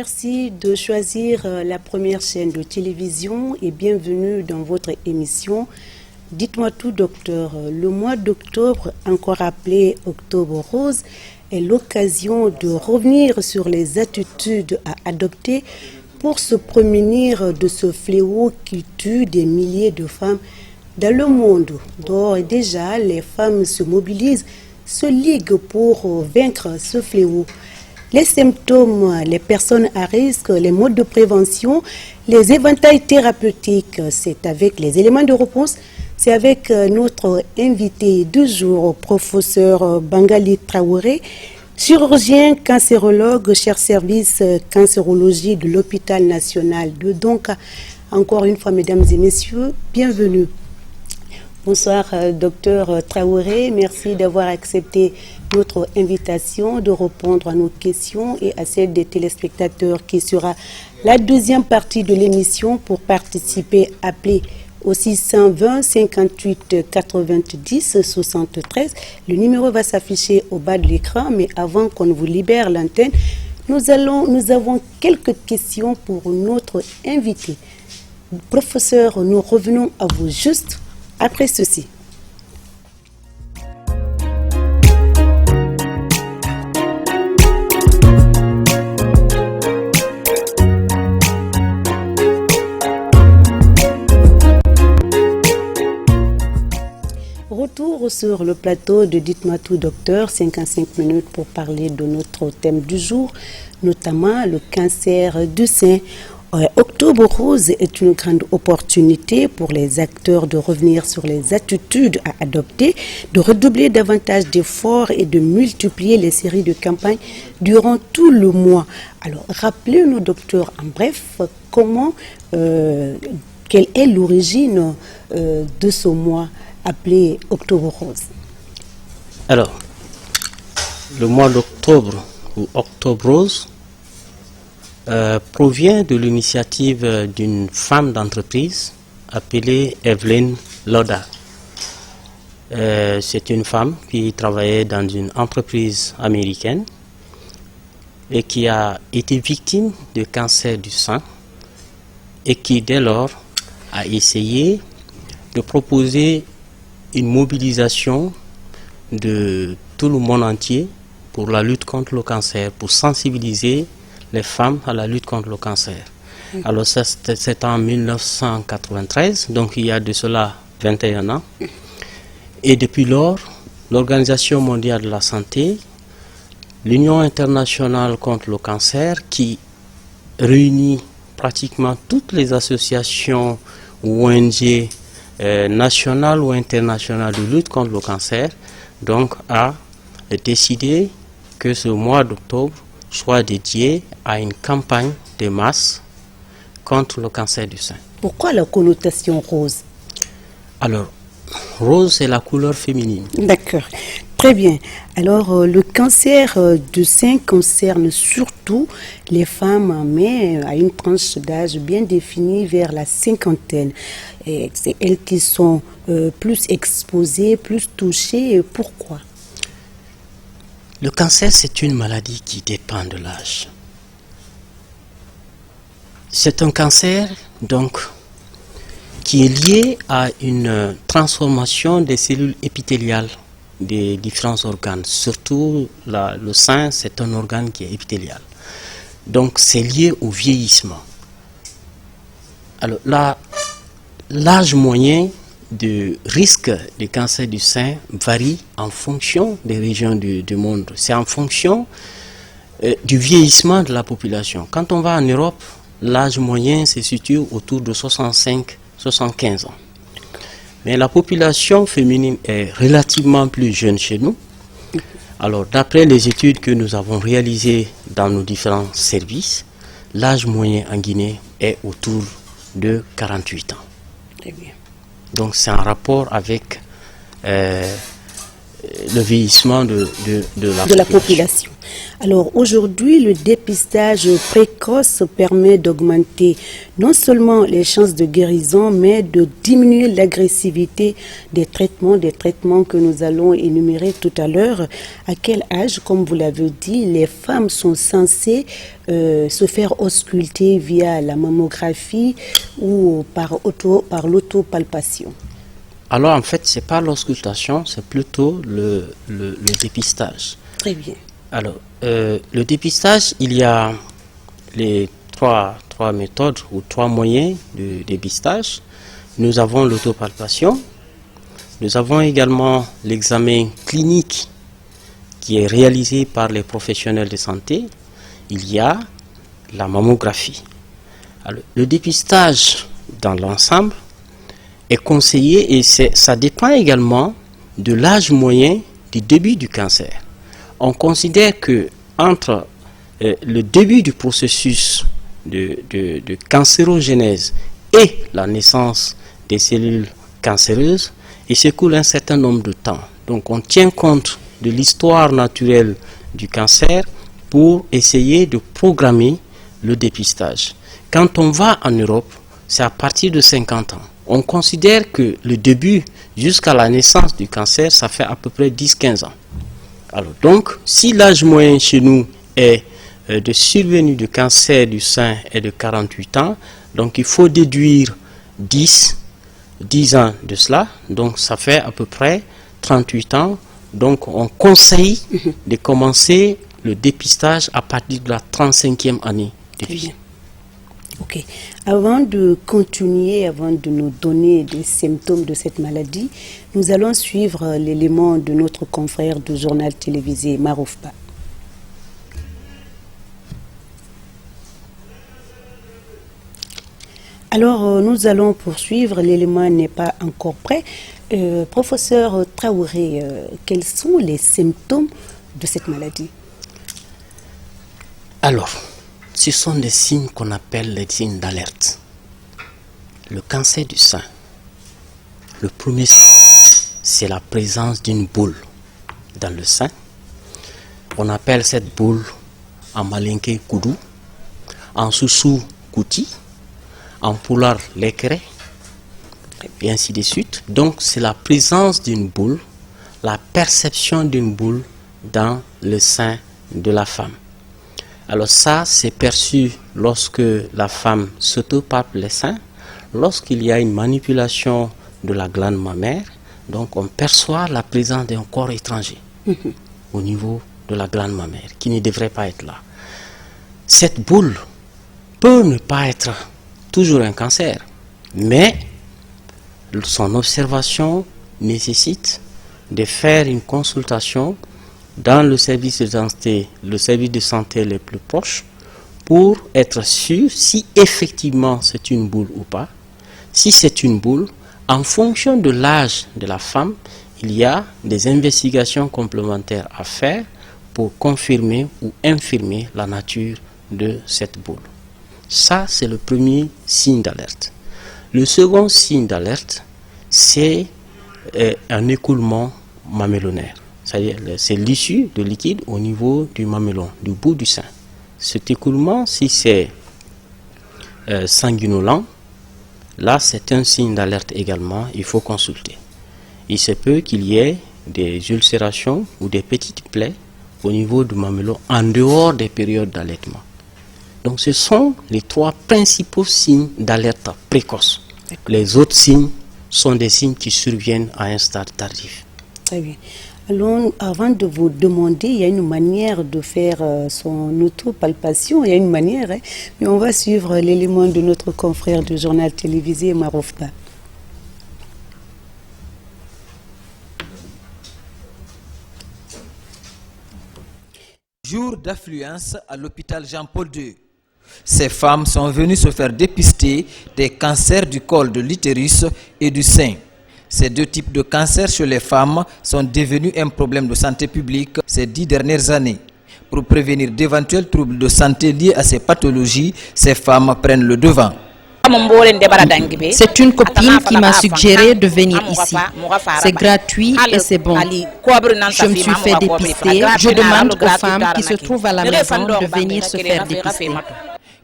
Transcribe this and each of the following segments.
Merci de choisir la première chaîne de télévision et bienvenue dans votre émission. Dites-moi tout, docteur. Le mois d'octobre, encore appelé Octobre Rose, est l'occasion de revenir sur les attitudes à adopter pour se prémunir de ce fléau qui tue des milliers de femmes dans le monde. D'ores et déjà, les femmes se mobilisent, se liguent pour vaincre ce fléau. Les symptômes, les personnes à risque, les modes de prévention, les éventails thérapeutiques, c'est avec les éléments de réponse, c'est avec notre invité du jour, professeur Bangali Traoré, chirurgien cancérologue, chef service cancérologie de l'hôpital national de Donka. Encore une fois, mesdames et messieurs, bienvenue. Bonsoir, docteur Traoré. Merci d'avoir accepté notre invitation, de répondre à nos questions et à celles des téléspectateurs qui sera la deuxième partie de l'émission. Pour participer, appelez au 620 58 90 73. Le numéro va s'afficher au bas de l'écran, mais avant qu'on vous libère l'antenne, nous avons quelques questions pour notre invité. Professeur, nous revenons à vous juste après ceci. Retour sur le plateau de Dites-moi tout, docteur, 55 minutes pour parler de notre thème du jour, notamment le cancer du sein. Octobre Rose est une grande opportunité pour les acteurs de revenir sur les attitudes à adopter, de redoubler davantage d'efforts et de multiplier les séries de campagnes durant tout le mois. Alors, rappelez-nous, docteur, en bref, quelle est l'origine de ce mois appelé Octobre Rose? Alors, le mois d'octobre ou Octobre Rose provient de l'initiative d'une femme d'entreprise appelée Evelyn Loda. C'est une femme qui travaillait dans une entreprise américaine et qui a été victime de cancer du sein et qui dès lors a essayé de proposer une mobilisation de tout le monde entier pour la lutte contre le cancer, pour sensibiliser les femmes à la lutte contre le cancer. Alors c'est en 1993, donc il y a de cela 21 ans. Et depuis lors, l'Organisation mondiale de la santé, l'Union internationale contre le cancer, qui réunit pratiquement toutes les associations ou ONG nationales ou internationales de lutte contre le cancer, donc a décidé que ce mois d'octobre soit dédié à une campagne de masse contre le cancer du sein. Pourquoi la connotation rose? Alors, rose, c'est la couleur féminine. D'accord, très bien. Alors, le cancer du sein concerne surtout les femmes, mais à une tranche d'âge bien définie vers la cinquantaine. Et c'est elles qui sont plus exposées, plus touchées. Pourquoi? Le cancer, c'est une maladie qui dépend de l'âge. C'est un cancer, donc, qui est lié à une transformation des cellules épithéliales des différents organes. Surtout, le sein, c'est un organe qui est épithélial. Donc, c'est lié au vieillissement. Alors, l'âge moyen de risque de cancer du sein varie en fonction des régions du monde. C'est en fonction du vieillissement de la population. Quand on va en Europe, l'âge moyen se situe autour de 65-75 ans. Mais la population féminine est relativement plus jeune chez nous. Alors, d'après les études que nous avons réalisées dans nos différents services, l'âge moyen en Guinée est autour de 48 ans. Très bien. Donc c'est en rapport avec le vieillissement de la population. Alors aujourd'hui, le dépistage précoce permet d'augmenter non seulement les chances de guérison, mais de diminuer l'agressivité des traitements que nous allons énumérer tout à l'heure. À quel âge, comme vous l'avez dit, les femmes sont censées se faire ausculter via la mammographie ou par l'autopalpation? Alors en fait, c'est pas l'auscultation, c'est plutôt le dépistage. Très bien. Alors, le dépistage, il y a les trois méthodes ou trois moyens de dépistage. Nous avons l'autopalpation, nous avons également l'examen clinique qui est réalisé par les professionnels de santé. Il y a la mammographie. Alors, le dépistage dans l'ensemble est conseillé et ça dépend également de l'âge moyen du début du cancer. On considère que entre le début du processus de cancérogénèse et la naissance des cellules cancéreuses, il s'écoule un certain nombre de temps. Donc on tient compte de l'histoire naturelle du cancer pour essayer de programmer le dépistage. Quand on va en Europe, c'est à partir de 50 ans. On considère que le début jusqu'à la naissance du cancer, ça fait à peu près 10-15 ans. Alors donc, si l'âge moyen chez nous est de survenue du cancer du sein est de 48 ans, donc il faut déduire 10 ans de cela, donc ça fait à peu près 38 ans. Donc on conseille de commencer le dépistage à partir de la 35e année de vie. Ok. Avant de continuer, avant de nous donner des symptômes de cette maladie, nous allons suivre l'élément de notre confrère du journal télévisé Marouf Ba. Alors, nous allons poursuivre. L'élément n'est pas encore prêt. Professeur Traoré, quels sont les symptômes de cette maladie? Alors, ce sont des signes qu'on appelle les signes d'alerte. Le cancer du sein, le premier signe, c'est la présence d'une boule dans le sein. On appelle cette boule en malinké koudou, en soussou kouti, en poulard l'écré, et ainsi de suite. Donc c'est la présence d'une boule, la perception d'une boule dans le sein de la femme. Alors ça, c'est perçu lorsque la femme s'autopalpe les seins, lorsqu'il y a une manipulation de la glande mammaire, donc on perçoit la présence d'un corps étranger au niveau de la glande mammaire, qui ne devrait pas être là. Cette boule peut ne pas être toujours un cancer, mais son observation nécessite de faire une consultation dans le service de santé le plus proche pour être sûr si effectivement c'est une boule ou pas. Si c'est une boule, en fonction de l'âge de la femme, il y a des investigations complémentaires à faire pour confirmer ou infirmer la nature de cette boule. Ça, c'est le premier signe d'alerte. Le second signe d'alerte, c'est un écoulement mamelonnaire. C'est-à-dire, c'est l'issue de liquide au niveau du mamelon, du bout du sein. Cet écoulement, si c'est sanguinolent, là, c'est un signe d'alerte également, il faut consulter. Il se peut qu'il y ait des ulcérations ou des petites plaies au niveau du mamelon en dehors des périodes d'allaitement. Donc, ce sont les trois principaux signes d'alerte précoce. Les autres signes sont des signes qui surviennent à un stade tardif. Très bien. Alors, avant de vous demander, il y a une manière de faire son autopalpation, il y a une manière, mais on va suivre l'élément de notre confrère du journal télévisé Marouf Ba. Jour d'affluence à l'hôpital Jean-Paul II. Ces femmes sont venues se faire dépister des cancers du col de l'utérus et du sein. Ces deux types de cancers chez les femmes sont devenus un problème de santé publique ces 10 dernières années. Pour prévenir d'éventuels troubles de santé liés à ces pathologies, ces femmes prennent le devant. C'est une copine qui m'a suggéré de venir ici. C'est gratuit et c'est bon. Je me suis fait dépister. Je demande aux femmes qui se trouvent à la maison de venir se faire dépister.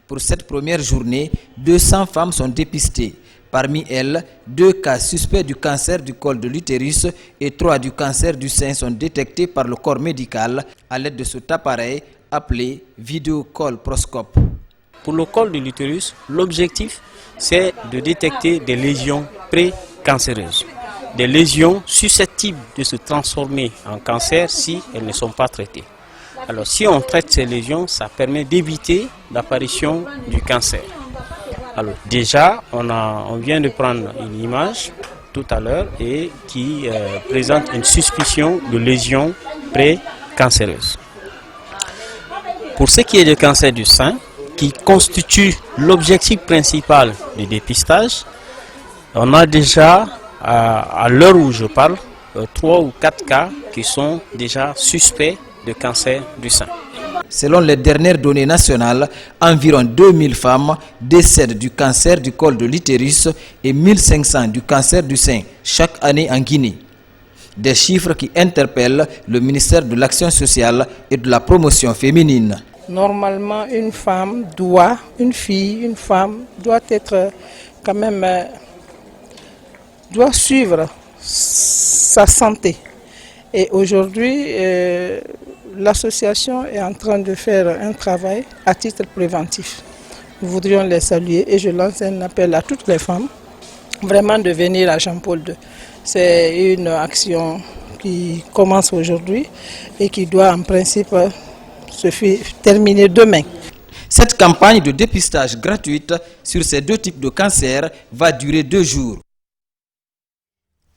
Pour cette première journée, 200 femmes sont dépistées. Parmi elles, 2 cas suspects du cancer du col de l'utérus et 3 du cancer du sein sont détectés par le corps médical à l'aide de cet appareil appelé vidéocolproscope. Pour le col de l'utérus, l'objectif c'est de détecter des lésions pré-cancéreuses, des lésions susceptibles de se transformer en cancer si elles ne sont pas traitées. Alors si on traite ces lésions, ça permet d'éviter l'apparition du cancer. Alors déjà, on vient de prendre une image tout à l'heure et qui présente une suspicion de lésions pré-cancéreuses. Pour ce qui est du cancer du sein, qui constitue l'objectif principal du dépistage, on a déjà, à l'heure où je parle, 3 ou 4 cas qui sont déjà suspects de cancer du sein. Selon les dernières données nationales, environ 2000 femmes décèdent du cancer du col de l'utérus et 1500 du cancer du sein chaque année en Guinée. Des chiffres qui interpellent le ministère de l'Action sociale et de la promotion féminine. Normalement, une femme doit être quand même, doit suivre sa santé. Et aujourd'hui, l'association est en train de faire un travail à titre préventif. Nous voudrions les saluer et je lance un appel à toutes les femmes vraiment de venir à Jean-Paul II. C'est une action qui commence aujourd'hui et qui doit en principe se terminer demain. Cette campagne de dépistage gratuite sur ces 2 types de cancer va durer 2 jours.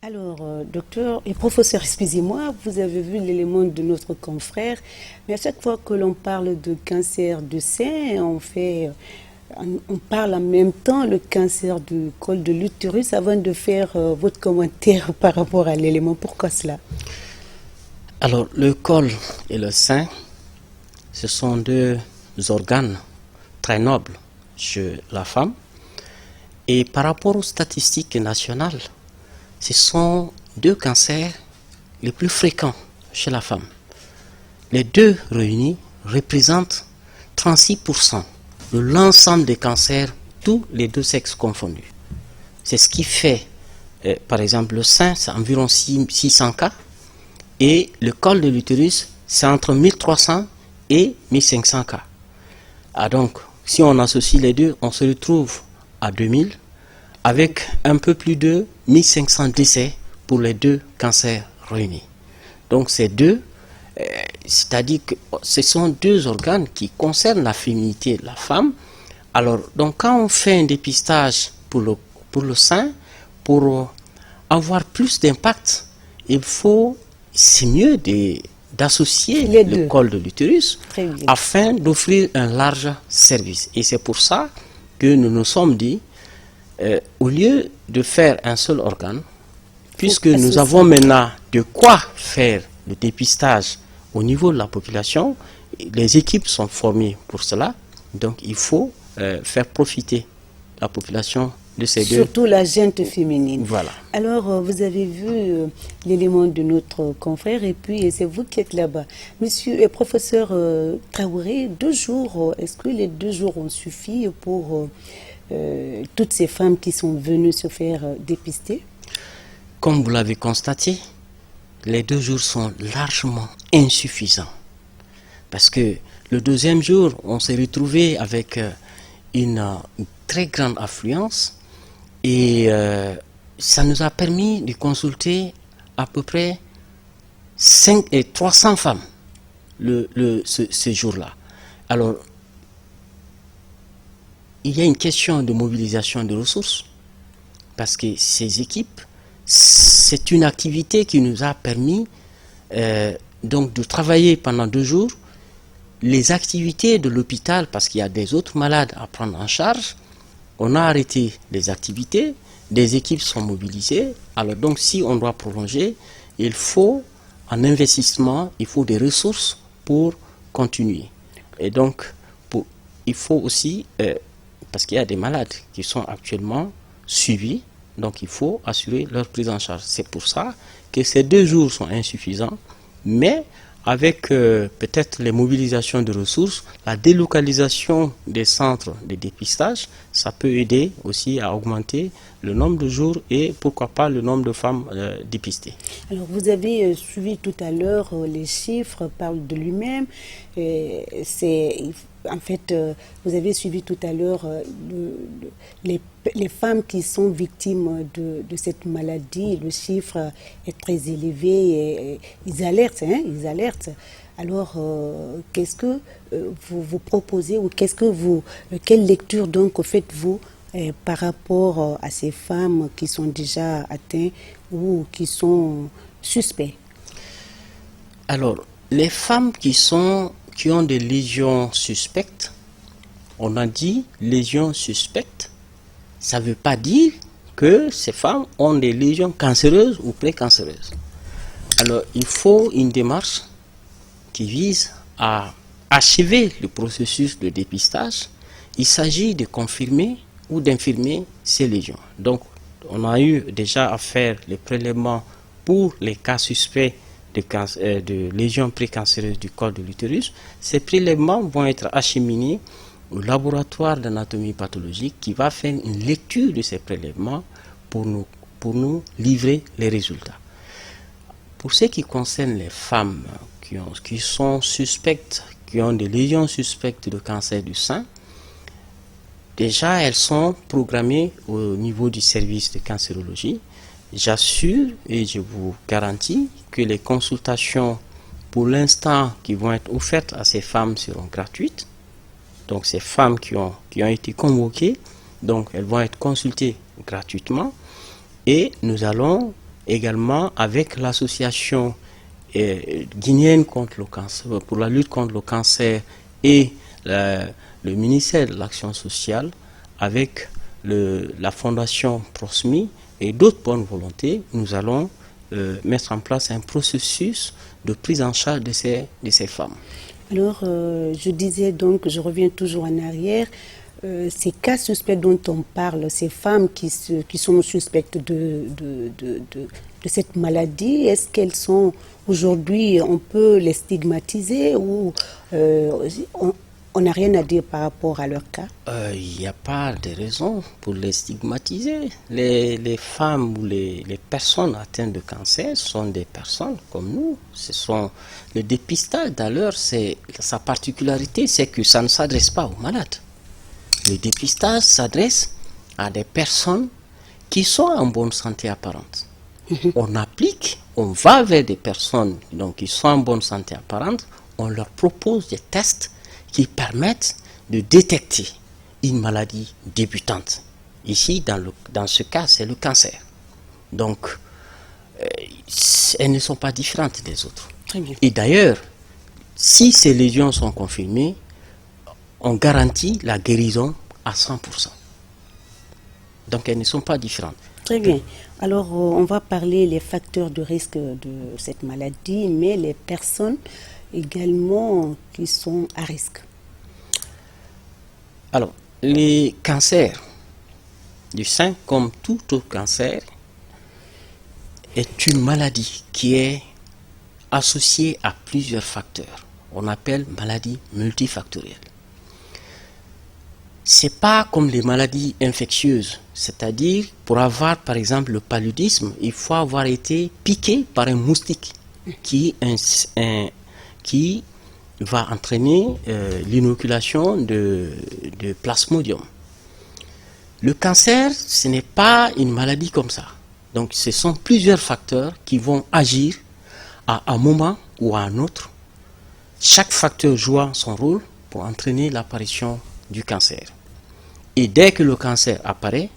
Alors, docteur et professeur, excusez-moi, vous avez vu l'élément de notre confrère, mais à chaque fois que l'on parle de cancer du sein, on parle en même temps le cancer du col de l'utérus. Avant de faire votre commentaire par rapport à l'élément, pourquoi cela? Alors, le col et le sein, ce sont 2 organes très nobles chez la femme. Et par rapport aux statistiques nationales, ce sont 2 cancers les plus fréquents chez la femme. Les 2 réunis représentent 36% de l'ensemble des cancers, tous les 2 sexes confondus. C'est ce qui fait, par exemple, le sein, c'est environ 600 cas, et le col de l'utérus, c'est entre 1300 et 1500 cas. Ah donc, si on associe les 2, on se retrouve à 2000, avec un peu plus de 1500 décès pour les 2 cancers réunis. Donc ces 2, c'est-à-dire que ce sont 2 organes qui concernent la féminité de la femme. Alors, donc quand on fait un dépistage pour le sein, pour avoir plus d'impact, c'est mieux d'associer le col de l'utérus afin d'offrir un large service. Et c'est pour ça que nous nous sommes dit, au lieu de faire un seul organe, puisque nous avons maintenant de quoi faire le dépistage au niveau de la population, les équipes sont formées pour cela, donc il faut faire profiter la population de ces 2. Surtout la gente féminine. Voilà. Alors, vous avez vu l'élément de notre confrère et puis c'est vous qui êtes là-bas. Monsieur et professeur Traoré, 2 jours, est-ce que les 2 jours ont suffi pour toutes ces femmes qui sont venues se faire dépister? Comme vous l'avez constaté, les 2 jours sont largement insuffisants. Parce que le 2e jour, on s'est retrouvé avec une très grande affluence et ça nous a permis de consulter à peu près 300 femmes ce jour-là. Alors, il y a une question de mobilisation de ressources parce que ces équipes, c'est une activité qui nous a permis donc de travailler pendant 2 jours les activités de l'hôpital parce qu'il y a des autres malades à prendre en charge. On a arrêté les activités, des équipes sont mobilisées. Alors donc si on doit prolonger, il faut un investissement, il faut des ressources pour continuer. Et donc il faut aussi parce qu'il y a des malades qui sont actuellement suivis, donc il faut assurer leur prise en charge. C'est pour ça que ces 2 jours sont insuffisants, mais avec peut-être les mobilisations de ressources, la délocalisation des centres de dépistage, ça peut aider aussi à augmenter le nombre de jours et pourquoi pas le nombre de femmes dépistées. Alors vous avez suivi tout à l'heure, les chiffres parlent de lui-même. En fait, vous avez suivi tout à l'heure les femmes qui sont victimes de cette maladie. Le chiffre est très élevé et ils alertent. Alors, qu'est-ce que vous proposez ou quelle lecture donc faites-vous par rapport à ces femmes qui sont déjà atteintes ou qui sont suspectes? Alors, les femmes qui ont des lésions suspectes, on a dit lésions suspectes, ça ne veut pas dire que ces femmes ont des lésions cancéreuses ou précancéreuses. Alors, il faut une démarche qui vise à achever le processus de dépistage. Il s'agit de confirmer ou d'infirmer ces lésions. Donc, on a eu déjà à faire les prélèvements pour les cas suspects de lésions précancéreuses du col de l'utérus. Ces prélèvements vont être acheminés au laboratoire d'anatomie pathologique qui va faire une lecture de ces prélèvements pour nous livrer les résultats. Pour ce qui concerne les femmes qui sont suspectes, qui ont des lésions suspectes de cancer du sein, déjà elles sont programmées au niveau du service de cancérologie. J'assure et je vous garantis que les consultations pour l'instant qui vont être offertes à ces femmes seront gratuites. Donc ces femmes qui ont été convoquées, donc elles vont être consultées gratuitement. Et nous allons également avec l'association guinéenne contre le cancer, pour la lutte contre le cancer et le ministère de l'Action sociale, avec la fondation Prosmi et d'autres bonnes volontés, nous allons mettre en place un processus de prise en charge de ces femmes. Alors, je disais donc, je reviens toujours en arrière, ces cas suspects dont on parle, ces femmes qui sont suspectes de cette maladie, est-ce qu'elles sont aujourd'hui, on peut les stigmatiser ou on n'a rien à dire par rapport à leur cas? Il n'y a pas de raison pour les stigmatiser. Les femmes ou les personnes atteintes de cancer sont des personnes comme nous. Le dépistage, d'ailleurs, sa particularité, c'est que ça ne s'adresse pas aux malades. Le dépistage s'adresse à des personnes qui sont en bonne santé apparente. On va vers des personnes qui sont en bonne santé apparente, on leur propose des tests qui permettent de détecter une maladie débutante. Ici, dans ce cas, c'est le cancer. Donc, elles ne sont pas différentes des autres. Très bien. Et d'ailleurs, si ces lésions sont confirmées, on garantit la guérison à 100%. Donc, elles ne sont pas différentes. Très bien. Alors, on va parler des facteurs de risque de cette maladie, mais les personnes également qui sont à risque. Alors, les cancers du sein, comme tout autre cancer, est une maladie qui est associée à plusieurs facteurs. On appelle maladie multifactorielle. C'est pas comme les maladies infectieuses, c'est-à-dire pour avoir par exemple le paludisme, il faut avoir été piqué par un moustique qui va entraîner l'inoculation de plasmodium. Le cancer, ce n'est pas une maladie comme ça. Donc ce sont plusieurs facteurs qui vont agir à un moment ou à un autre. Chaque facteur jouant son rôle pour entraîner l'apparition du cancer. Et dès que le cancer apparaît,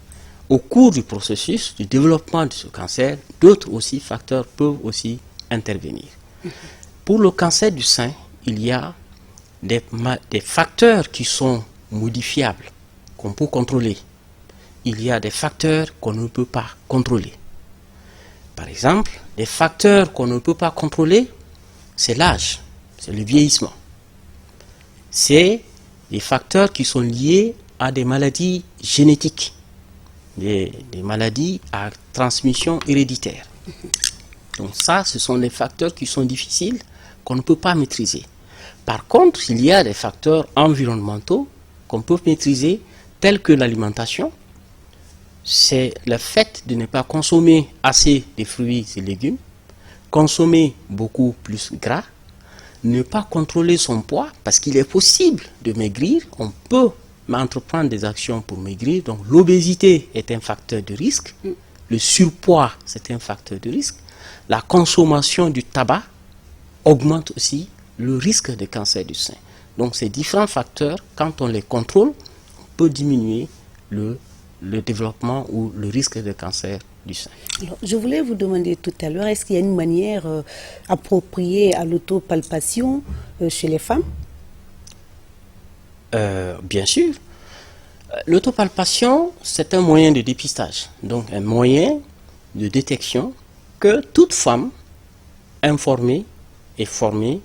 au cours du processus du développement de ce cancer, d'autres aussi facteurs peuvent aussi intervenir. Pour le cancer du sein, il y a des facteurs qui sont modifiables, qu'on peut contrôler. Il y a des facteurs qu'on ne peut pas contrôler. Par exemple, les facteurs qu'on ne peut pas contrôler, c'est l'âge, c'est le vieillissement. C'est les facteurs qui sont liés à des maladies génétiques, des maladies à transmission héréditaire. Donc ça, ce sont des facteurs qui sont difficiles, qu'on ne peut pas maîtriser. Par contre, il y a des facteurs environnementaux qu'on peut maîtriser, tels que l'alimentation. C'est le fait de ne pas consommer assez de fruits et légumes, consommer beaucoup plus gras, ne pas contrôler son poids, parce qu'il est possible de maigrir, on peut entreprendre des actions pour maigrir. Donc l'obésité est un facteur de risque, le surpoids c'est un facteur de risque, la consommation du tabac augmente aussi le risque de cancer du sein. Donc ces différents facteurs, quand on les contrôle, on peut diminuer le développement ou le risque de cancer du sein. Alors, je voulais vous demander tout à l'heure, est-ce qu'il y a une manière appropriée à l'autopalpation chez les femmes? Bien sûr. L'autopalpation, c'est un moyen de dépistage, donc un moyen de détection que toute femme informée et formée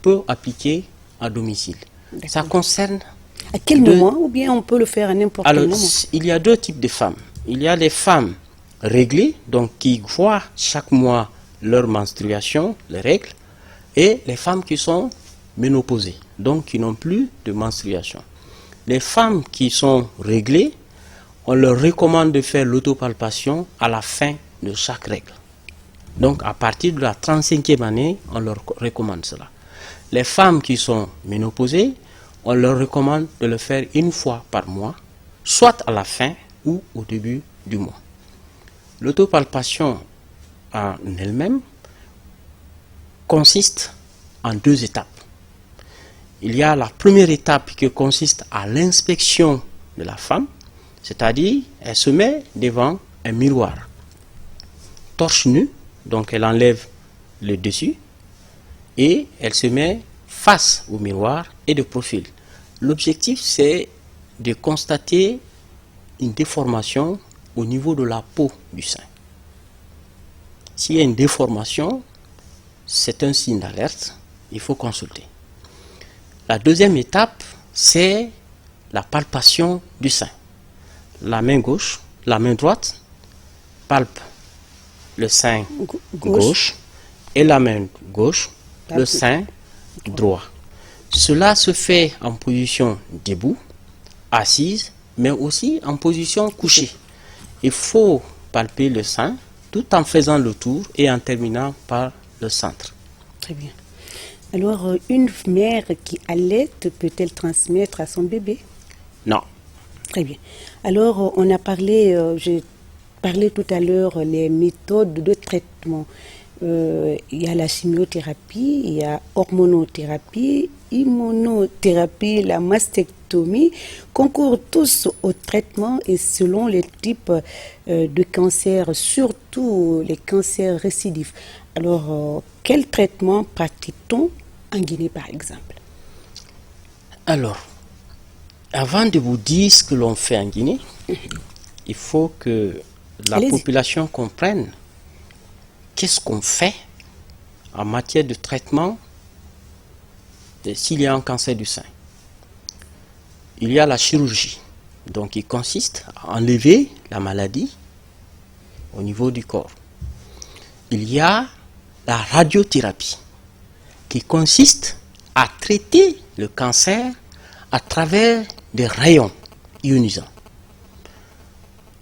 peut appliquer à domicile. Ça concerne... À quel moment, ou bien on peut le faire à n'importe quel moment? Il y a deux types de femmes. Il y a les femmes réglées, donc qui voient chaque mois leur menstruation, les règles, et les femmes qui sont ménopausées, donc qui n'ont plus de menstruation. Les femmes qui sont réglées, on leur recommande de faire l'autopalpation à la fin de chaque règle. Donc à partir de la 35e année, on leur recommande cela. Les femmes qui sont ménopausées, on leur recommande de le faire une fois par mois, soit à la fin ou au début du mois. L'autopalpation en elle-même consiste en deux étapes. Il y a la première étape qui consiste à l'inspection de la femme, c'est-à-dire elle se met devant un miroir, torse nu, donc elle enlève le dessus et elle se met face au miroir et de profil. L'objectif, c'est de constater une déformation au niveau de la peau du sein. S'il y a une déformation, c'est un signe d'alerte, il faut consulter. La deuxième étape, c'est la palpation du sein. La main gauche, la main droite palpe le sein gauche et la main gauche, le sein droit. Cela se fait en position debout, assise, mais aussi en position couchée. Il faut palper le sein tout en faisant le tour et en terminant par le centre. Très bien. Alors, une mère qui allaite peut-elle transmettre à son bébé? Non. Très bien. Alors, on a parlé, j'ai parlé tout à l'heure, les méthodes de traitement. Il y a la chimiothérapie, il y a hormonothérapie, immunothérapie, la mastectomie, concourent tous au traitement et selon les types de cancers, surtout les cancers récidifs. Alors, quel traitement pratique-t-on en Guinée, par exemple? Alors, avant de vous dire ce que l'on fait en Guinée, il faut que la population comprenne qu'est-ce qu'on fait en matière de traitement s'il y a un cancer du sein. Il y a la chirurgie, donc qui consiste à enlever la maladie au niveau du corps. Il y a la radiothérapie, qui consiste à traiter le cancer à travers des rayons ionisants.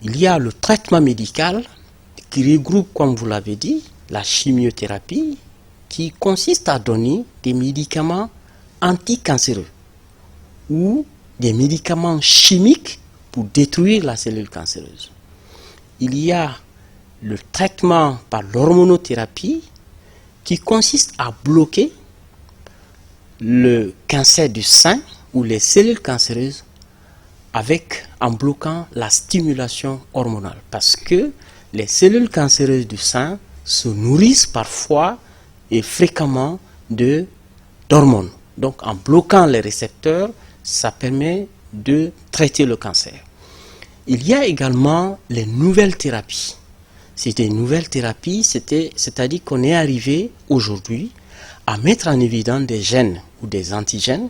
Il y a le traitement médical qui regroupe, comme vous l'avez dit, la chimiothérapie, qui consiste à donner des médicaments anticancéreux ou des médicaments chimiques pour détruire la cellule cancéreuse. Il y a le traitement par l'hormonothérapie qui consiste à bloquer le cancer du sein ou les cellules cancéreuses en bloquant la stimulation hormonale, parce que les cellules cancéreuses du sein se nourrissent parfois et fréquemment d'hormones. Donc en bloquant les récepteurs, ça permet de traiter le cancer. Il y a également les nouvelles thérapies. C'est des nouvelles thérapies, c'est-à-dire qu'on est arrivé aujourd'hui à mettre en évidence des gènes ou des antigènes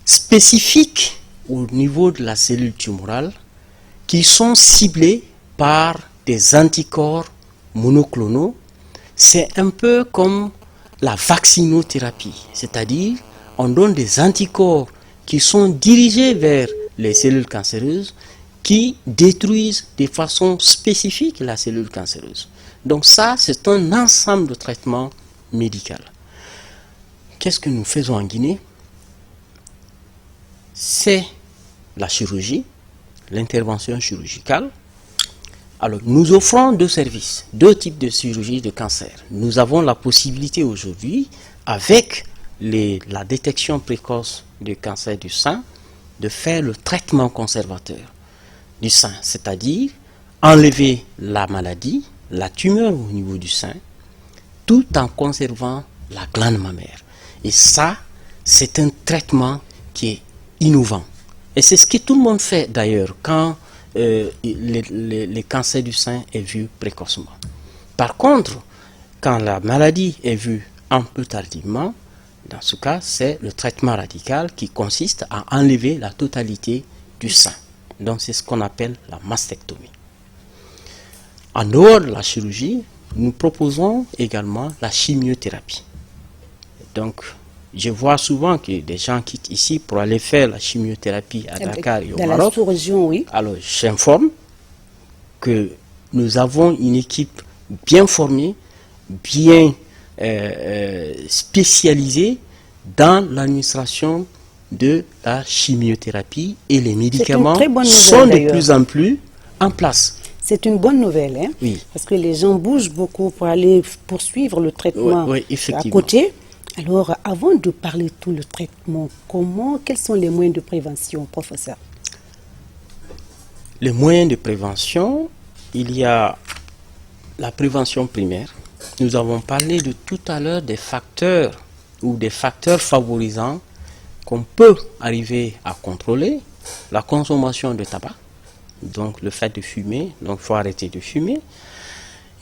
spécifiques au niveau de la cellule tumorale qui sont ciblés par des anticorps monoclonaux. C'est un peu comme la vaccinothérapie, c'est-à-dire on donne des anticorps qui sont dirigés vers les cellules cancéreuses qui détruisent de façon spécifique la cellule cancéreuse. Donc ça, c'est un ensemble de traitements médicaux. Qu'est-ce que nous faisons en Guinée? C'est la chirurgie, l'intervention chirurgicale. Alors, nous offrons deux services, deux types de chirurgie de cancer. Nous avons la possibilité aujourd'hui, avec la détection précoce du cancer du sein, de faire le traitement conservateur du sein, c'est-à-dire enlever la maladie, la tumeur au niveau du sein, tout en conservant la glande mammaire. Et ça, c'est un traitement qui est innovant. Et c'est ce que tout le monde fait d'ailleurs quand les cancers du sein est vu précocement. Par contre, quand la maladie est vue un peu tardivement, dans ce cas, c'est le traitement radical qui consiste à enlever la totalité du sein. Donc c'est ce qu'on appelle la mastectomie. En dehors de la chirurgie, nous proposons également la chimiothérapie. Donc, je vois souvent que des gens quittent ici pour aller faire la chimiothérapie à Dakar et au Maroc. Dans la sous-région, oui. Alors, j'informe que nous avons une équipe bien formée, bien spécialisée dans l'administration de la chimiothérapie et les médicaments sont de plus en plus en place. C'est une bonne nouvelle, hein? Oui. Parce que les gens bougent beaucoup pour aller poursuivre le traitement à côté. Alors, avant de parler de tout le traitement, quels sont les moyens de prévention, professeur? Les moyens de prévention, il y a la prévention primaire. Nous avons parlé de tout à l'heure des facteurs ou des facteurs favorisants qu'on peut arriver à contrôler. La consommation de tabac, donc le fait de fumer, donc il faut arrêter de fumer.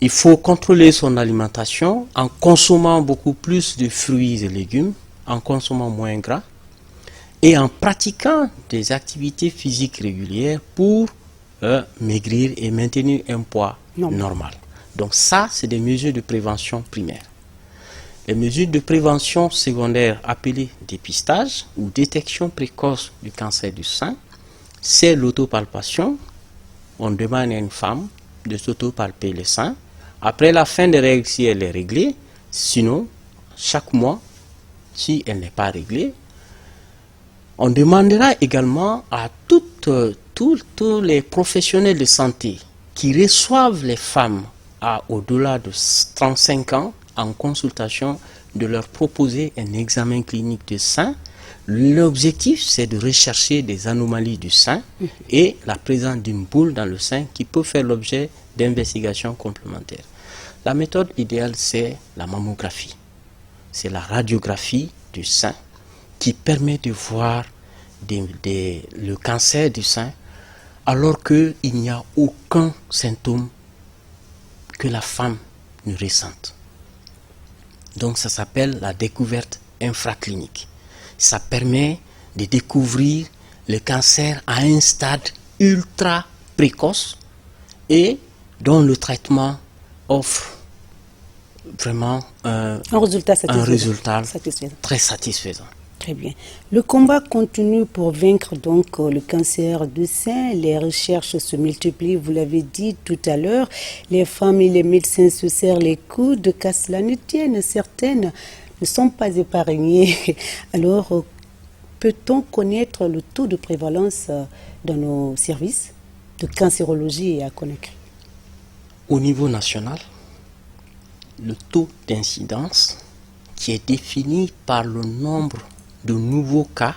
Il faut contrôler son alimentation en consommant beaucoup plus de fruits et légumes, en consommant moins gras et en pratiquant des activités physiques régulières pour maigrir et maintenir un poids normal. Donc ça, c'est des mesures de prévention primaire. Les mesures de prévention secondaire appelées dépistage ou détection précoce du cancer du sein, c'est l'autopalpation. On demande à une femme de s'autopalper le sein. Après la fin des règles, si elle est réglée, sinon, chaque mois, si elle n'est pas réglée, on demandera également à tous les professionnels de santé qui reçoivent les femmes au-delà de 35 ans en consultation de leur proposer un examen clinique de sein. L'objectif, c'est de rechercher des anomalies du sein et la présence d'une boule dans le sein qui peut faire l'objet d'investigations complémentaires. La méthode idéale, c'est la mammographie. C'est la radiographie du sein qui permet de voir le cancer du sein alors qu'il n'y a aucun symptôme que la femme ne ressente. Donc ça s'appelle la découverte infraclinique. Ça permet de découvrir le cancer à un stade ultra précoce et dont le traitement offre vraiment un résultat très satisfaisant. Très bien. Le combat continue pour vaincre donc le cancer du sein. Les recherches se multiplient, vous l'avez dit tout à l'heure. Les femmes et les médecins se serrent les coudes, qu'à cela ne tienne. Certaines ne sont pas épargnées. Alors, peut-on connaître le taux de prévalence dans nos services de cancérologie à Conakry? Au niveau national, le taux d'incidence qui est défini par le nombre de nouveaux cas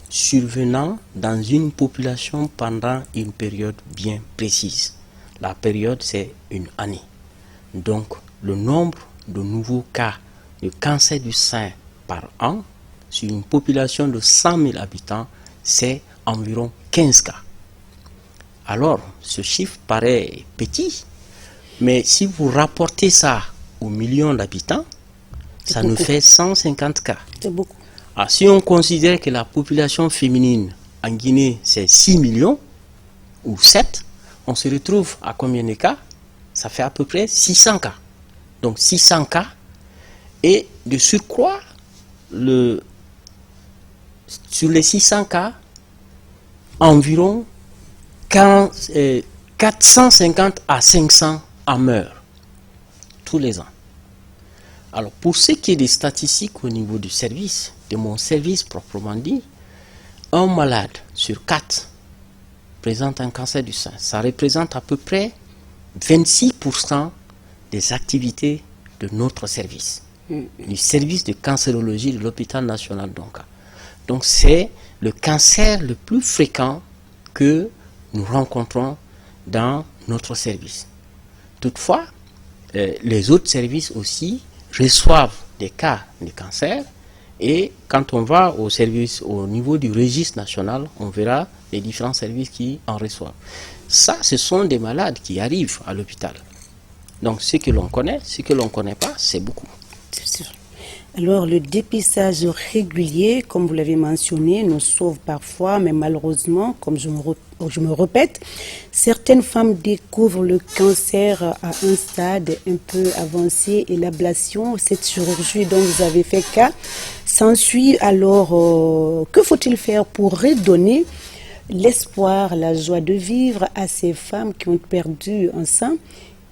survenant dans une population pendant une période bien précise. La période, c'est une année. Donc, le nombre de nouveaux cas de cancer du sein par an sur une population de 100 000 habitants, c'est environ 15 cas. Alors, ce chiffre paraît petit, mais si vous rapportez ça aux millions d'habitants, ça nous fait 150 cas. C'est beaucoup. Si on considère que la population féminine en Guinée, c'est 6 millions ou 7, on se retrouve à combien de cas? Ça fait à peu près 600 cas. Donc 600 cas. Et de surcroît, sur les 600 cas, environ 450 à 500 en meurent tous les ans. Alors, pour ce qui est des statistiques au niveau du service, de mon service proprement dit, un malade sur 4 présente un cancer du sein. Ça représente à peu près 26% des activités de notre service, du service de cancérologie de l'hôpital national d'Onka. Donc, c'est le cancer le plus fréquent que nous rencontrons dans notre service. Toutefois, les autres services aussi reçoivent des cas de cancer, et quand on va au service au niveau du registre national, on verra les différents services qui en reçoivent. Ça, ce sont des malades qui arrivent à l'hôpital. Donc ce que l'on connaît, ce que l'on ne connaît pas, c'est beaucoup. C'est sûr. Alors, le dépistage régulier, comme vous l'avez mentionné, nous sauve parfois, mais malheureusement, comme je me répète, certaines femmes découvrent le cancer à un stade un peu avancé et l'ablation, cette chirurgie dont vous avez fait cas, s'ensuit. Alors, que faut-il faire pour redonner l'espoir, la joie de vivre à ces femmes qui ont perdu un sein,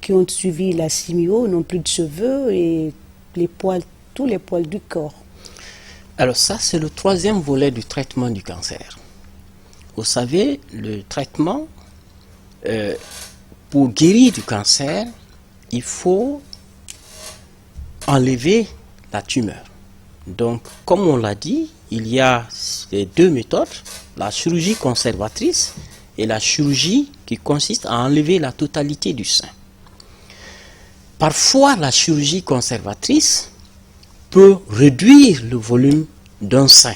qui ont suivi la chimio, n'ont plus de cheveux et les poils, tous les poils du corps? Alors ça, c'est le troisième volet du traitement du cancer. Vous savez, le traitement, pour guérir du cancer, il faut enlever la tumeur. Donc, comme on l'a dit, il y a ces deux méthodes, la chirurgie conservatrice et la chirurgie qui consiste à enlever la totalité du sein. Parfois, la chirurgie conservatrice peut réduire le volume d'un sein.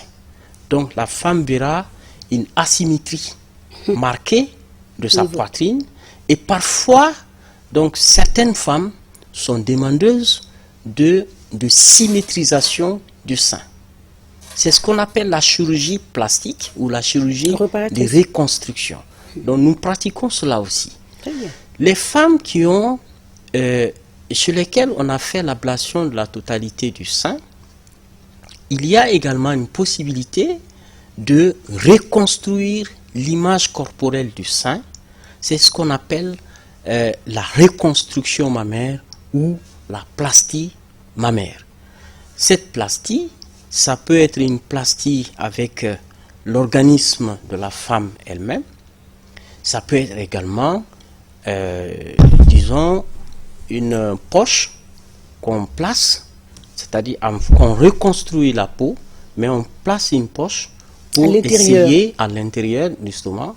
Donc la femme verra une asymétrie marquée de sa poitrine, et parfois, donc certaines femmes sont demandeuses de symétrisation du sein. C'est ce qu'on appelle la chirurgie plastique ou la chirurgie de reconstruction. Donc nous pratiquons cela aussi. Les femmes qui ont chez lesquels on a fait l'ablation de la totalité du sein, il y a également une possibilité de reconstruire l'image corporelle du sein. C'est ce qu'on appelle la reconstruction mammaire ou la plastie mammaire. Cette plastie, ça peut être une plastie avec l'organisme de la femme elle-même. Ça peut être également, disons, une poche qu'on place, c'est-à-dire qu'on reconstruit la peau, mais on place une poche pour essayer à l'intérieur du stomac.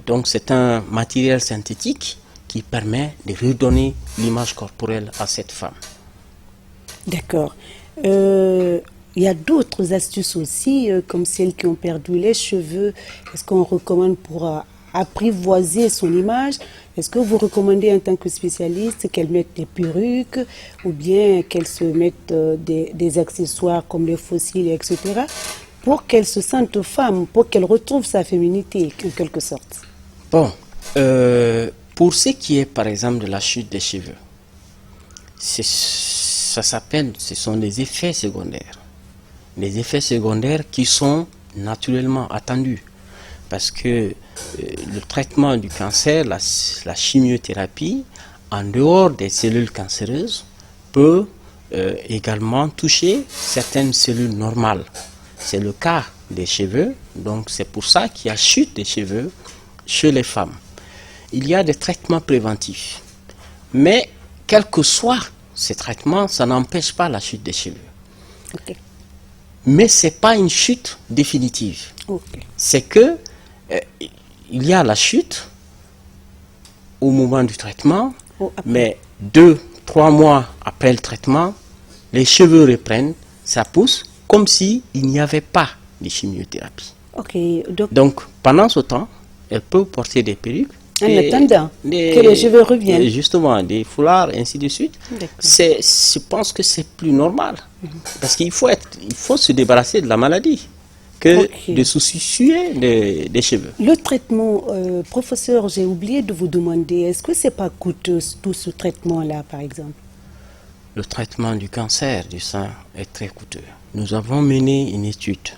Donc c'est un matériel synthétique qui permet de redonner l'image corporelle à cette femme. D'accord. Il y a d'autres astuces aussi, comme celles qui ont perdu les cheveux. Est-ce qu'on recommande pour apprivoiser son image? Est-ce que vous recommandez en tant que spécialiste qu'elle mette des perruques ou bien qu'elle se mette des accessoires comme les fossiles, etc. pour qu'elle se sente femme, pour qu'elle retrouve sa féminité en quelque sorte? Bon, pour ce qui est par exemple de la chute des cheveux, ce sont des effets secondaires. Les effets secondaires qui sont naturellement attendus. Parce que le traitement du cancer, la chimiothérapie, en dehors des cellules cancéreuses, peut également toucher certaines cellules normales. C'est le cas des cheveux, donc c'est pour ça qu'il y a chute des cheveux chez les femmes. Il y a des traitements préventifs. Mais, quel que soit ces traitements, ça n'empêche pas la chute des cheveux. Okay. Mais ce n'est pas une chute définitive. Okay. C'est que il y a la chute au moment du traitement, mais 2-3 mois après le traitement, les cheveux reprennent, ça pousse, comme s'il n'y avait pas de chimiothérapie. Okay. Donc, pendant ce temps, elle peut porter des perruques. En attendant que les cheveux reviennent. Justement, des foulards, ainsi de suite. Je pense que c'est plus normal. Parce qu'il faut se débarrasser de la maladie. que de soucier des cheveux. Le traitement, professeur, j'ai oublié de vous demander, est-ce que c'est pas coûteux tout ce traitement-là, par exemple? Le traitement du cancer du sein est très coûteux. Nous avons mené une étude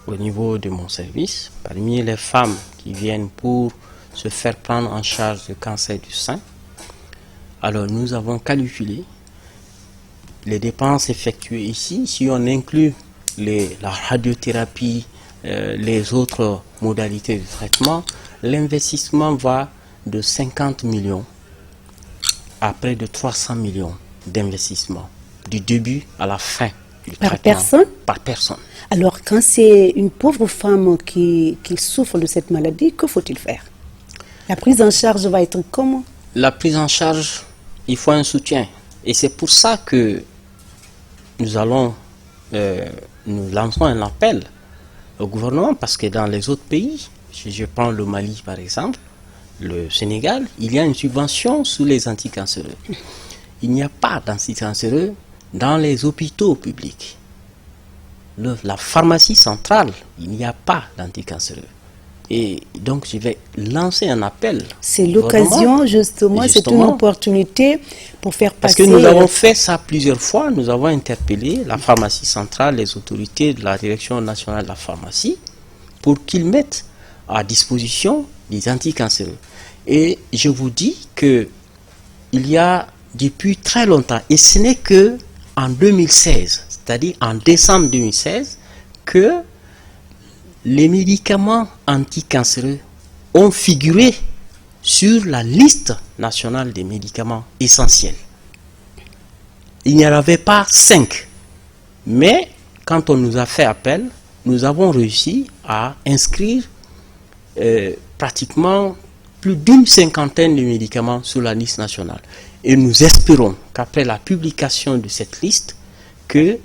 au niveau de mon service. Parmi les femmes qui viennent pour se faire prendre en charge le cancer du sein, alors nous avons calculé les dépenses effectuées ici. Si on inclut la radiothérapie, les autres modalités de traitement, l'investissement va de 50 millions à près de 300 millions d'investissement, du début à la fin du traitement. Par personne? Par personne. Alors, quand c'est une pauvre femme qui souffre de cette maladie, que faut-il faire? La prise en charge va être comment? La prise en charge, il faut un soutien. Et c'est pour ça que nous lançons un appel au gouvernement, parce que dans les autres pays, si je prends le Mali par exemple, le Sénégal, il y a une subvention sous les anticancéreux. Il n'y a pas d'anticancéreux dans les hôpitaux publics. La pharmacie centrale, il n'y a pas d'anticancéreux. Et donc, je vais lancer un appel. C'est l'occasion, justement, c'est une opportunité pour faire passer... Parce que nous avons fait ça plusieurs fois. Nous avons interpellé la pharmacie centrale, les autorités de la Direction nationale de la pharmacie, pour qu'ils mettent à disposition des anticancéreux. Et je vous dis qu'il y a depuis très longtemps, et ce n'est que en 2016, c'est-à-dire en décembre 2016, que les médicaments anticancéreux ont figuré sur la liste nationale des médicaments essentiels. Il n'y en avait pas 5. Mais quand on nous a fait appel, nous avons réussi à inscrire pratiquement plus d'une cinquantaine de médicaments sur la liste nationale. Et nous espérons qu'après la publication de cette liste, que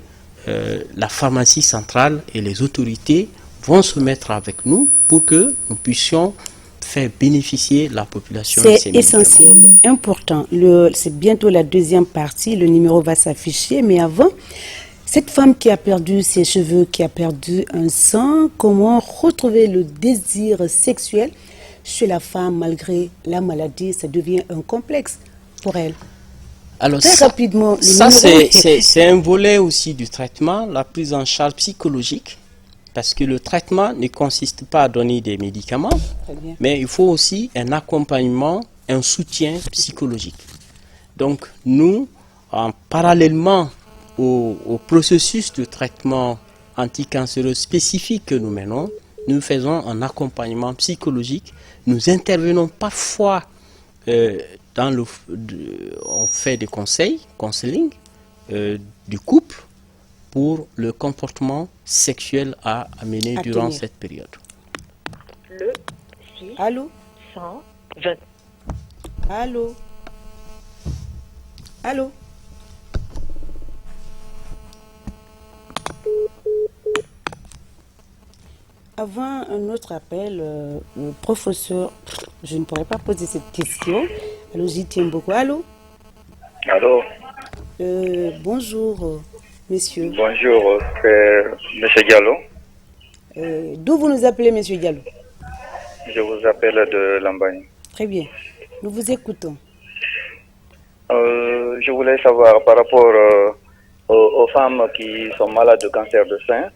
la pharmacie centrale et les autorités vont se mettre avec nous pour que nous puissions faire bénéficier la population de ces médicaments. C'est essentiel, important. C'est bientôt la deuxième partie, le numéro va s'afficher, mais avant, cette femme qui a perdu ses cheveux, qui a perdu un sein, comment retrouver le désir sexuel chez la femme malgré la maladie? Ça devient un complexe pour elle. Alors très rapidement, ça c'est un volet aussi du traitement, la prise en charge psychologique, parce que le traitement ne consiste pas à donner des médicaments, mais il faut aussi un accompagnement, un soutien psychologique. Donc nous, parallèlement au processus de traitement anticancéreux spécifique que nous menons, nous faisons un accompagnement psychologique. Nous intervenons parfois on fait des conseils, counseling du couple pour le comportement sexuel à mener durant cette période. Le 6 Allô 120. Allô Allô Avant un autre appel, le professeur, je ne pourrais pas poser cette question. Alors j'y tiens beaucoup. Allô? Allô? Bonjour, monsieur. Bonjour, c'est monsieur Diallo. D'où vous nous appelez, monsieur Diallo? Je vous appelle de Lambagne. Très bien, nous vous écoutons. Je voulais savoir par rapport aux femmes qui sont malades de cancer de sein.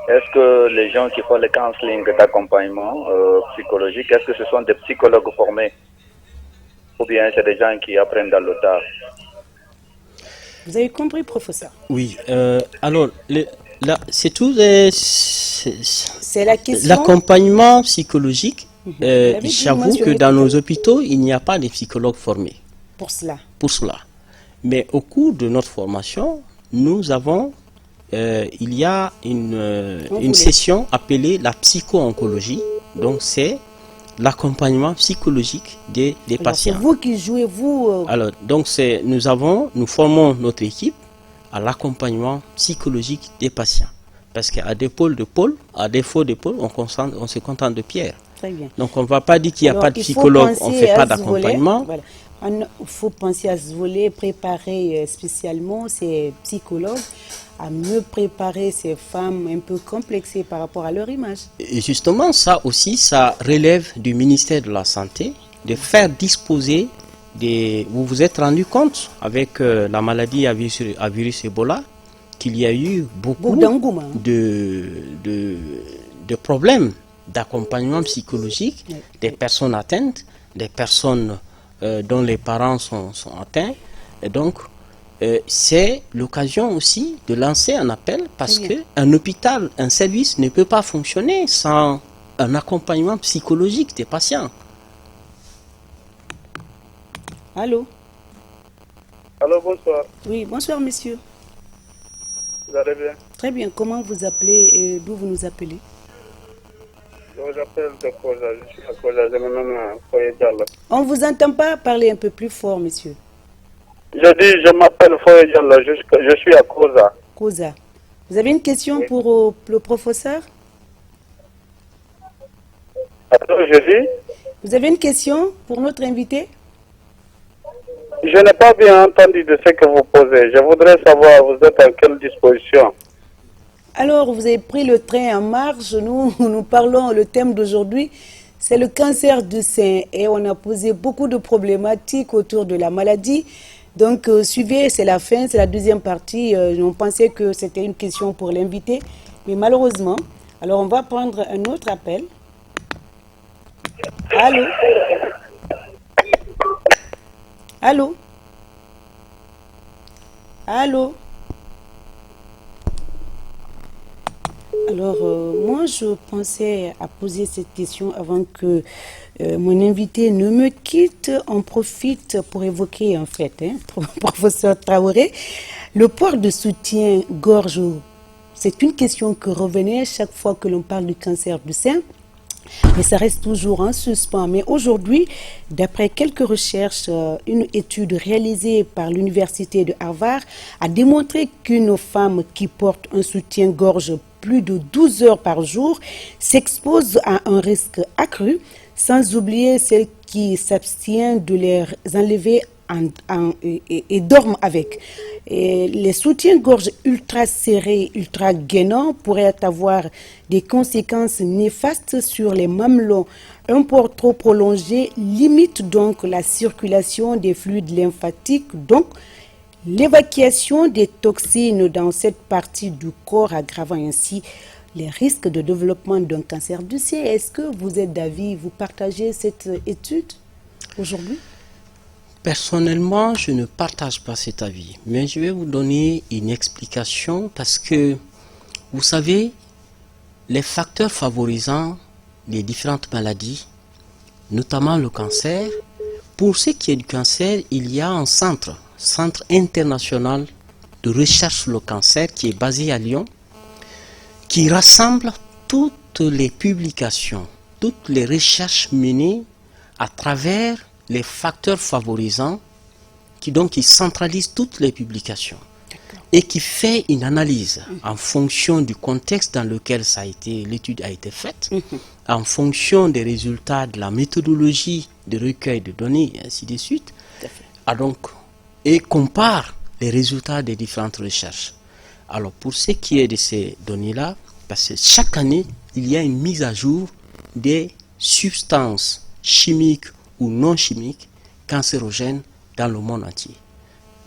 Est-ce que les gens qui font le counseling d'accompagnement psychologique, est-ce que ce sont des psychologues formés ou bien c'est des gens qui apprennent dans le tas? Vous avez compris, professeur? Oui, alors, c'est tout. C'est la question. L'accompagnement psychologique, j'avoue que dans nos hôpitaux, il n'y a pas de psychologues formés. Pour cela. Pour cela. Mais au cours de notre formation, nous avons... il y a une session appelée la psycho-oncologie. Donc c'est l'accompagnement psychologique des patients. C'est vous qui jouez, vous Alors, donc nous formons notre équipe à l'accompagnement psychologique des patients. Parce qu'à défaut de pôle, on se contente de pierre. Très bien. Donc on ne va pas dire qu'il n'y a pas de psychologue, on ne fait pas d'accompagnement. Voilà. Il faut penser à ce volet, préparer spécialement ces psychologues à mieux préparer ces femmes un peu complexées par rapport à leur image? Et justement, ça aussi, ça relève du ministère de la Santé de faire disposer des... Vous vous êtes rendu compte avec la maladie à virus Ebola qu'il y a eu beaucoup de problèmes d'accompagnement psychologique des personnes atteintes, des personnes dont les parents sont atteints. Et donc, c'est l'occasion aussi de lancer un appel parce qu'un hôpital, un service ne peut pas fonctionner sans un accompagnement psychologique des patients. Allô? Allô, bonsoir. Oui, bonsoir monsieur. Vous allez bien? Très bien. Comment vous appelez et d'où vous nous appelez? Je vous appelle de Koza. Je suis à Koza. Je me nomme Foye Diallo. On ne vous entend pas parler un peu plus fort, monsieur. Je dis, je m'appelle Foye Diallo. Je suis à Koza. Koza. Vous avez une question pour le professeur? Attends, je dis? Vous avez une question pour notre invité? Je n'ai pas bien entendu de ce que vous posez. Je voudrais savoir, vous êtes en quelle disposition? Alors, vous avez pris le train en marche. Nous parlons, le thème d'aujourd'hui, c'est le cancer du sein. Et on a posé beaucoup de problématiques autour de la maladie. Donc, suivez, c'est la fin, c'est la deuxième partie. On pensait que c'était une question pour l'invité. Mais malheureusement, alors on va prendre un autre appel. Allô? Allô? Allô? Alors, moi, je pensais à poser cette question avant que mon invité ne me quitte. On profite pour évoquer, en fait, professeur Traoré, le port de soutien-gorge. C'est une question qui revenait chaque fois que l'on parle du cancer du sein. Mais ça reste toujours en suspens. Mais aujourd'hui, d'après quelques recherches, une étude réalisée par l'université de Harvard a démontré qu'une femme qui porte un soutien-gorge plus de 12 heures par jour s'expose à un risque accru, sans oublier celle qui s'abstient de les enlever et dorment avec. Et les soutiens-gorge ultra serrés, ultra gainants pourraient avoir des conséquences néfastes sur les mamelons. Un port trop prolongé limite donc la circulation des fluides lymphatiques, donc l'évacuation des toxines dans cette partie du corps, aggravant ainsi les risques de développement d'un cancer du sein. Est-ce que vous êtes d'avis, vous partagez cette étude aujourd'hui? Personnellement, je ne partage pas cet avis, mais je vais vous donner une explication parce que, vous savez, les facteurs favorisant les différentes maladies, notamment le cancer, pour ce qui est du cancer, il y a un centre international de recherche sur le cancer qui est basé à Lyon, qui rassemble toutes les publications, toutes les recherches menées à travers les facteurs favorisants, qui centralise toutes les publications et qui fait une analyse en fonction du contexte dans lequel l'étude a été faite, en fonction des résultats de la méthodologie de recueil de données et ainsi de suite, et compare les résultats des différentes recherches. Alors pour ce qui est de ces données-là, parce que chaque année, il y a une mise à jour des substances chimiques ou non chimiques cancérogènes dans le monde entier.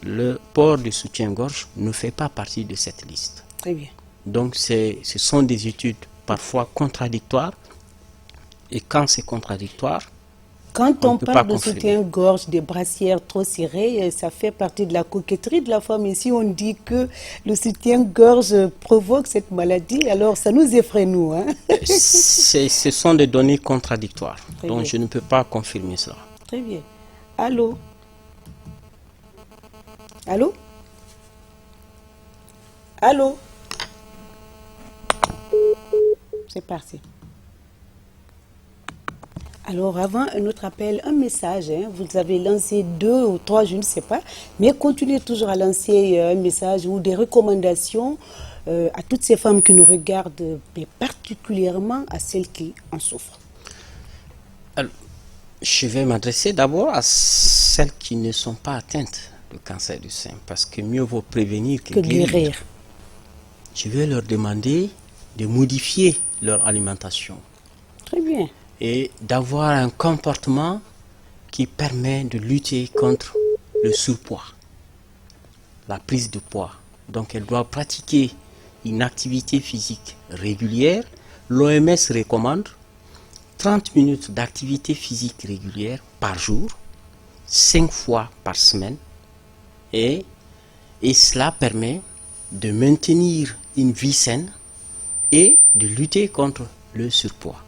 Le port de soutien-gorge ne fait pas partie de cette liste. Très bien. Donc ce sont des études parfois contradictoires, et quand c'est contradictoire, quand on parle de soutien-gorge, des brassières trop serrées, ça fait partie de la coquetterie de la femme. Et si on dit que le soutien-gorge provoque cette maladie, alors ça nous effraie, nous. Ce sont des données contradictoires. Donc je ne peux pas confirmer cela. Très bien. Allô? Allô? Allô? C'est parti. Alors, avant un autre appel, un message, vous avez lancé 2 ou 3, je ne sais pas, mais continuez toujours à lancer un message ou des recommandations à toutes ces femmes qui nous regardent, mais particulièrement à celles qui en souffrent. Alors, je vais m'adresser d'abord à celles qui ne sont pas atteintes du cancer du sein, parce que mieux vaut prévenir que guérir. je vais leur demander de modifier leur alimentation. Très bien. Et d'avoir un comportement qui permet de lutter contre le surpoids, la prise de poids. Donc elle doit pratiquer une activité physique régulière. L'OMS recommande 30 minutes d'activité physique régulière par jour, 5 fois par semaine. Et cela permet de maintenir une vie saine et de lutter contre le surpoids.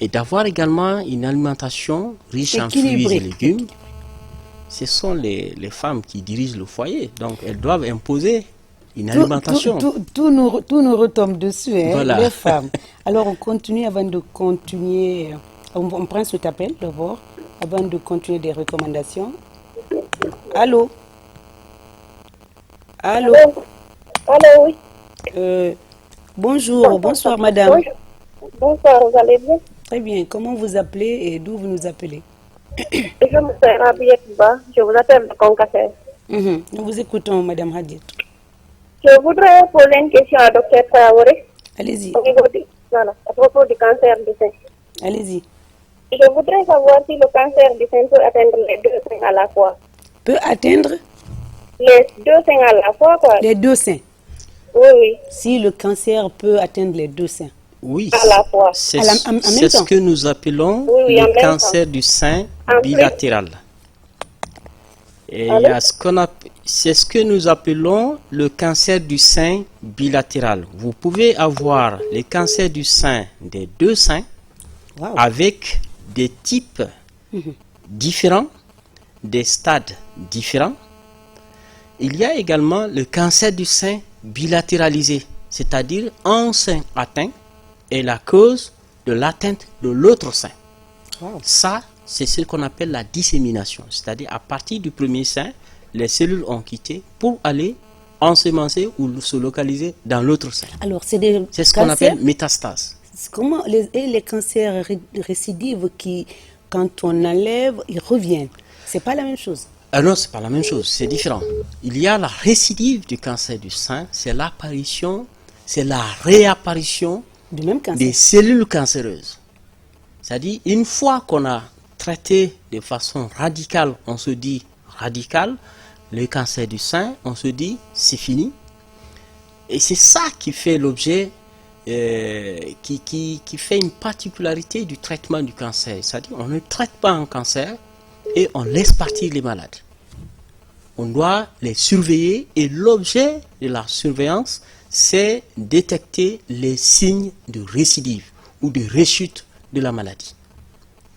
Et d'avoir également une alimentation riche en fruits et légumes. Ce sont les femmes qui dirigent le foyer, donc elles doivent imposer une alimentation. Tout nous retombe dessus, hein, voilà. Les femmes. Alors on continue avant de continuer. On prend cet appel d'abord, avant de continuer des recommandations. Allô? Allô? Allô, oui. Bonjour, bonsoir madame. Bonsoir, vous allez bien? Très bien, comment vous appelez et d'où vous nous appelez? Je m'appelle Rabiet Ba, je vous appelle de Concassel. Nous vous écoutons madame Hadiet. Je voudrais poser une question à Dr Traoré. Allez-y. Voilà, à propos du cancer du sein. Allez-y. Je voudrais savoir si le cancer du sein peut atteindre les deux seins à la fois. Peut atteindre? Les deux seins à la fois, quoi. Les deux seins? Oui, oui. Si le cancer peut atteindre les deux seins? Oui, à la fois. C'est ce que nous appelons le cancer du sein bilatéral. Et c'est ce que nous appelons le cancer du sein bilatéral. Vous pouvez avoir le cancer du sein des deux seins avec des types différents, des stades différents. Il y a également le cancer du sein bilatéralisé, c'est-à-dire un sein atteint est la cause de l'atteinte de l'autre sein. Ça, c'est ce qu'on appelle la dissémination. C'est-à-dire à partir du premier sein, les cellules ont quitté pour aller ensemencer ou se localiser dans l'autre sein. Alors, c'est ce qu'on appelle métastase. Comment les cancers récidives qui, quand on enlève, ils reviennent? C'est pas la même chose. Non, c'est pas la même chose, c'est différent. Il y a la récidive du cancer du sein, c'est l'apparition, c'est la réapparition du même cancer. Des cellules cancéreuses. C'est-à-dire, une fois qu'on a traité de façon radicale, on se dit radical, le cancer du sein, on se dit c'est fini. Et c'est ça qui fait l'objet, qui fait une particularité du traitement du cancer. C'est-à-dire, on ne traite pas un cancer et on laisse partir les malades. On doit les surveiller et l'objet de la surveillance, c'est détecter les signes de récidive ou de rechute de la maladie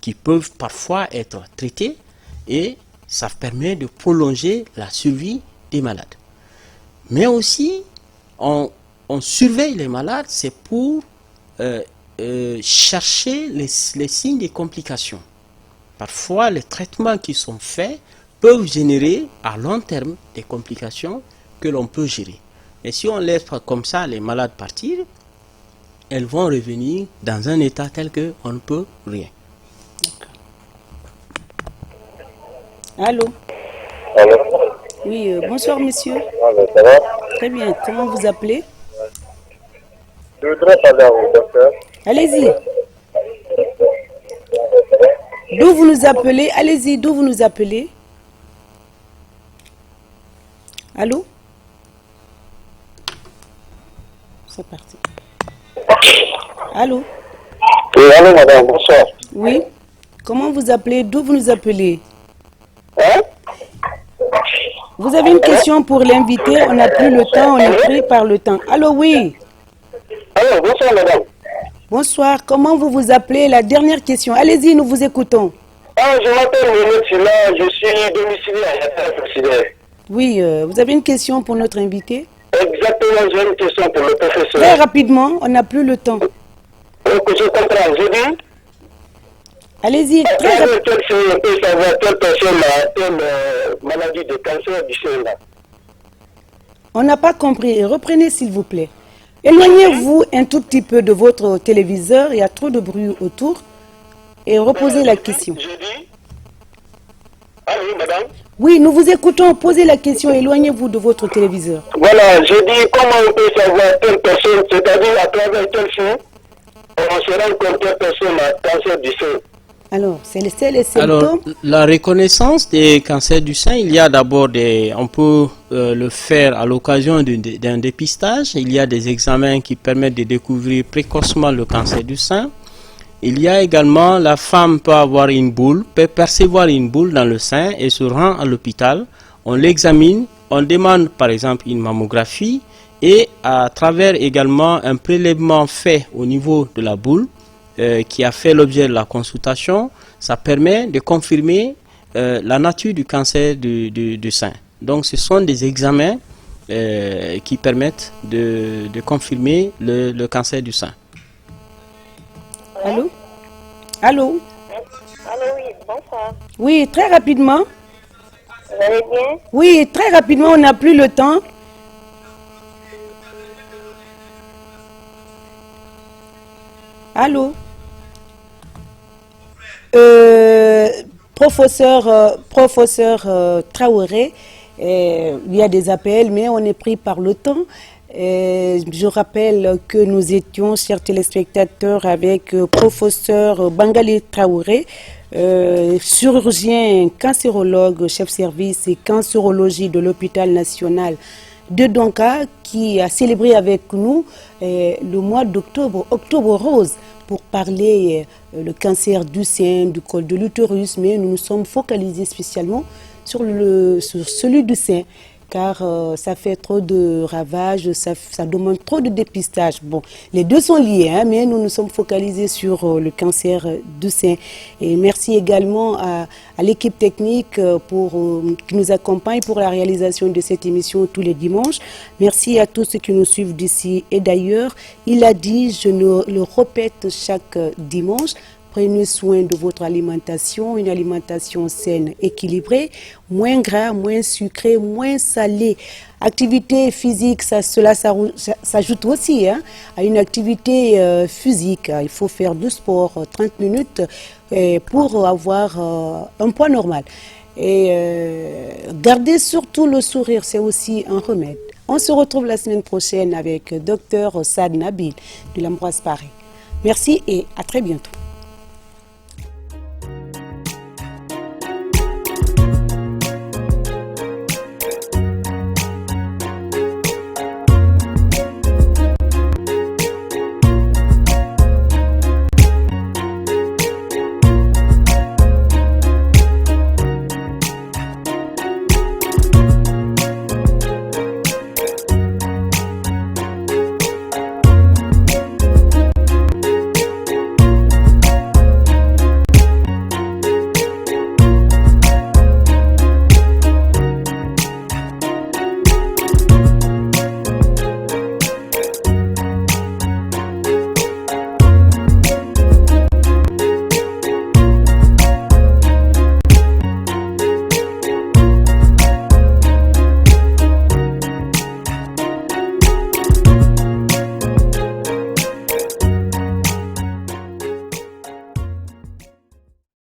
qui peuvent parfois être traités et ça permet de prolonger la survie des malades. Mais aussi, on surveille les malades, c'est pour chercher les signes des complications. Parfois, les traitements qui sont faits peuvent générer à long terme des complications que l'on peut gérer. Et si on laisse comme ça les malades partir, elles vont revenir dans un état tel qu'on ne peut rien. Allô? Allô? Oui, bonsoir monsieur. Ça va? Très bien, comment vous appelez? Je voudrais parler au docteur. Allez-y. D'où vous nous appelez? Allez-y, d'où vous nous appelez? Allô? C'est parti. Allô? Oui, allô madame, bonsoir. Oui. Comment vous appelez? D'où vous nous appelez? Hein? Vous avez une question pour l'invité? On n'a plus le temps, on est pris par le temps. Allô, oui. Allô, bonsoir madame. Bonsoir, comment vous vous appelez? La dernière question. Allez-y, nous vous écoutons. Ah, je m'appelle Mohamed Silla, je suis domicilié à Yatar. Oui, vous avez une question pour notre invité? Exactement, j'ai une question pour le professeur. Très rapidement, on n'a plus le temps. Donc, je comprends, je dis. Allez-y, très rapidement. On peut savoir quelle personne a telle maladie de cancer du sein là. On n'a pas compris. Reprenez s'il vous plaît. Éloignez-vous un tout petit peu de votre téléviseur, il y a trop de bruit autour. Et reposez la question. Je dis. Ah oui, madame. Oui, nous vous écoutons. Posez la question. Éloignez-vous de votre téléviseur. Voilà, je dis comment on peut savoir telle personne, c'est-à-dire à travers quel signe on se rend compte telle personne a cancer du sein. Alors, c'est les symptômes. Alors, la reconnaissance des cancers du sein, il y a d'abord on peut le faire à l'occasion d'un dépistage. Il y a des examens qui permettent de découvrir précocement le cancer du sein. Il y a également, la femme peut avoir une boule, peut percevoir une boule dans le sein et se rend à l'hôpital. On l'examine, on demande par exemple une mammographie et à travers également un prélèvement fait au niveau de la boule, qui a fait l'objet de la consultation, ça permet de confirmer la nature du cancer du sein. Donc ce sont des examens qui permettent de confirmer le cancer du sein. Allô? Allô? Allô, oui, bonsoir. Oui, très rapidement. Vous allez bien? Oui, très rapidement, on n'a plus le temps. Allô? Professeur Traoré, il y a des appels, mais on est pris par le temps. Je rappelle que nous étions, chers téléspectateurs, avec professeur Bangali Traoré, chirurgien, cancérologue, chef service et cancérologie de l'hôpital national de Donka, qui a célébré avec nous le mois d'octobre, Octobre Rose, pour parler le cancer du sein, du col de l'utérus, mais nous nous sommes focalisés spécialement sur celui du sein, car ça fait trop de ravages, ça demande trop de dépistage. Bon, les deux sont liés, hein, mais nous nous sommes focalisés sur le cancer du sein. Et merci également à l'équipe technique qui nous accompagne pour la réalisation de cette émission tous les dimanches. Merci à tous ceux qui nous suivent d'ici et d'ailleurs. Il a dit, je le répète chaque dimanche, prenez soin de votre alimentation, une alimentation saine, équilibrée, moins gras, moins sucré, moins salé. Activité physique, cela s'ajoute aussi hein, à une activité physique. Il faut faire du sport 30 minutes pour avoir un poids normal. Et garder surtout le sourire, c'est aussi un remède. On se retrouve la semaine prochaine avec Dr Saad Nabil de l'Ambroise Paré. Merci et à très bientôt.